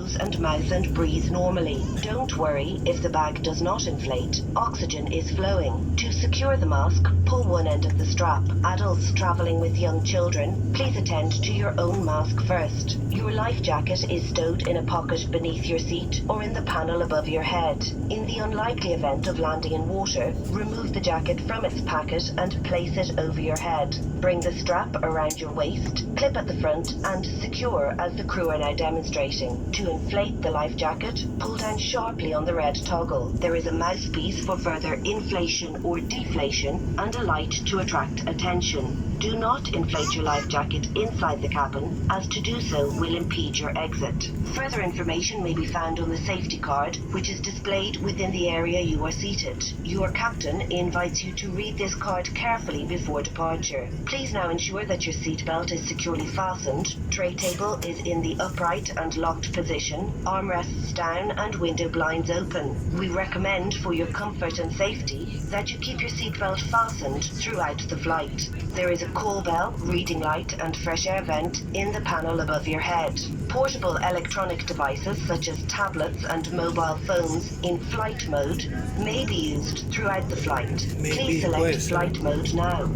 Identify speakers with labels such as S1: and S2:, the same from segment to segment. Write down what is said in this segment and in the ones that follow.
S1: nose and mouth and breathe normally. Don't worry if the bag does not inflate. Oxygen is flowing. To secure the mask, pull one end of the strap. Adults traveling with young children, please attend to your own mask first. Your life jacket is stowed in a pocket beneath your seat or in the panel above your head. In the unlikely event of landing in water, remove the jacket from its packet and place it over your head. Bring the strap around your waist, clip at the front and secure as the crew are now demonstrating. To inflate the life jacket, pull down sharply on the red toggle. There is a mouthpiece for further inflation or deflation and a light to attract attention. Do not inflate your life jacket inside the cabin, as to do so will impede your exit. Further information may be found on the safety card, which is displayed within the area you are seated. Your captain invites you to read this card carefully before departure. Please now ensure that your seatbelt is securely fastened, tray table is in the upright and locked position, armrests down and window blinds open. We recommend for your comfort and safety that you keep your seatbelt fastened throughout the flight. There is a call bell, reading light and fresh air vent in the panel above your head. Portable electronic devices such as tablets and mobile phones in flight mode may be used throughout the flight. Please select flight mode now.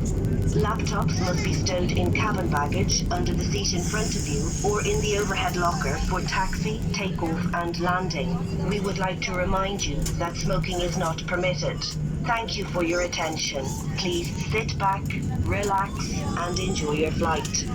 S1: Laptops must be stowed in cabin baggage under the seat in front of you or in the overhead locker for taxi, takeoff and landing. We would like to remind you that smoking is not permitted. Thank you for your attention. Please sit back, relax and enjoy your flight.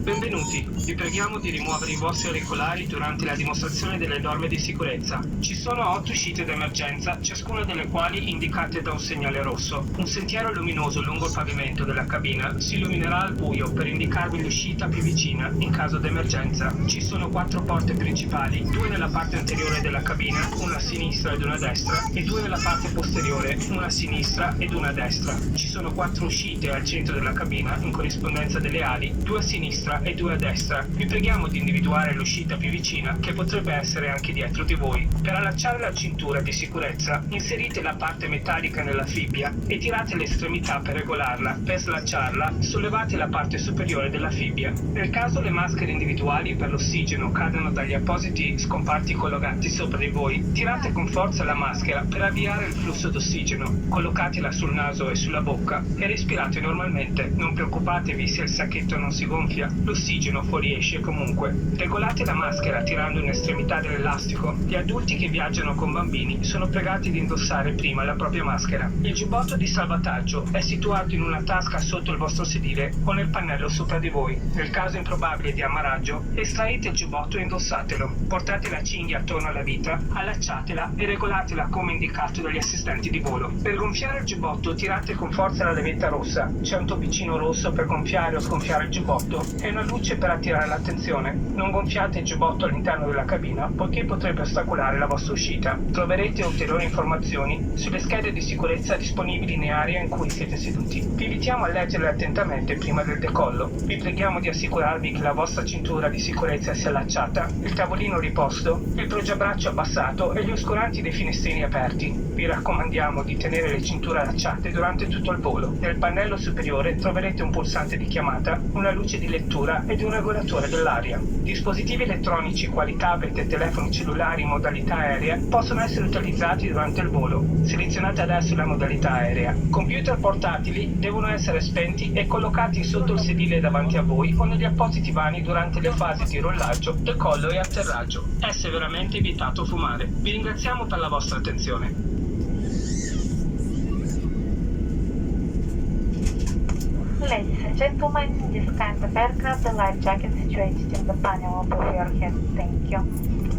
S2: Benvenuti, vi preghiamo di rimuovere i vostri auricolari durante la dimostrazione delle norme di sicurezza. Ci sono 8 uscite d'emergenza, ciascuna delle quali indicate da un segnale rosso. Un sentiero luminoso lungo il pavimento della cabina si illuminerà al buio per indicarvi l'uscita più vicina in caso d'emergenza. Ci sono 4 porte principali, 2 nella parte anteriore della cabina, una a sinistra ed una a destra, e 2 nella parte posteriore, una a sinistra ed una a destra. Ci sono 4 uscite al centro della cabina in corrispondenza delle ali, 2 a sinistra e 2 a destra. Vi preghiamo di individuare l'uscita più vicina, che potrebbe essere anche dietro di voi. Per allacciare la cintura di sicurezza, inserite la parte metallica nella fibbia e tirate l'estremità per regolarla. Per slacciarla, sollevate la parte superiore della fibbia. Nel caso le maschere individuali per l'ossigeno cadano dagli appositi scomparti collegati sopra di voi, tirate con forza la maschera per avviare il flusso d'ossigeno. Collocatela sul naso e sulla bocca e respirate normalmente. Non preoccupatevi se il sacchetto non si gonfia. L'ossigeno fuoriesce comunque. Regolate la maschera tirando un'estremità dell'elastico. Gli adulti che viaggiano con bambini sono pregati di indossare prima la propria maschera. Il giubbotto di salvataggio è situato in una tasca sotto il vostro sedile o nel pannello sopra di voi. Nel caso improbabile di ammaraggio, estraete il giubbotto e indossatelo. Portate la cinghia attorno alla vita, allacciatela e regolatela come indicato dagli assistenti di volo. Per gonfiare il giubbotto tirate con forza la levetta rossa. C'è un toppicino rosso per gonfiare o sgonfiare il giubbotto e una luce per attirare l'attenzione. Non gonfiate il giubbotto all'interno della cabina, poiché potrebbe ostacolare la vostra uscita. Troverete ulteriori informazioni sulle schede di sicurezza disponibili in area in cui siete seduti. Vi invitiamo a leggerle attentamente prima del decollo. Vi preghiamo di assicurarvi che la vostra cintura di sicurezza sia allacciata, il tavolino riposto, il poggiabraccio abbassato e gli oscuranti dei finestrini aperti. Vi raccomandiamo di tenere le cinture allacciate durante tutto il volo. Nel pannello superiore troverete un pulsante di chiamata, una luce di lettura ed un regolatore dell'aria. Dispositivi elettronici quali tablet e telefoni cellulari in modalità aerea possono essere utilizzati durante il volo. Selezionate adesso la modalità aerea. Computer portatili devono essere spenti e collocati sotto il sedile davanti a voi o negli appositi vani durante le fasi di rollaggio, decollo e atterraggio. È severamente vietato fumare. Vi ringraziamo per la vostra attenzione.
S3: Ladies and gentlemen, in this kind of aircraft, the life jacket is situated in the panel above your head. Thank you.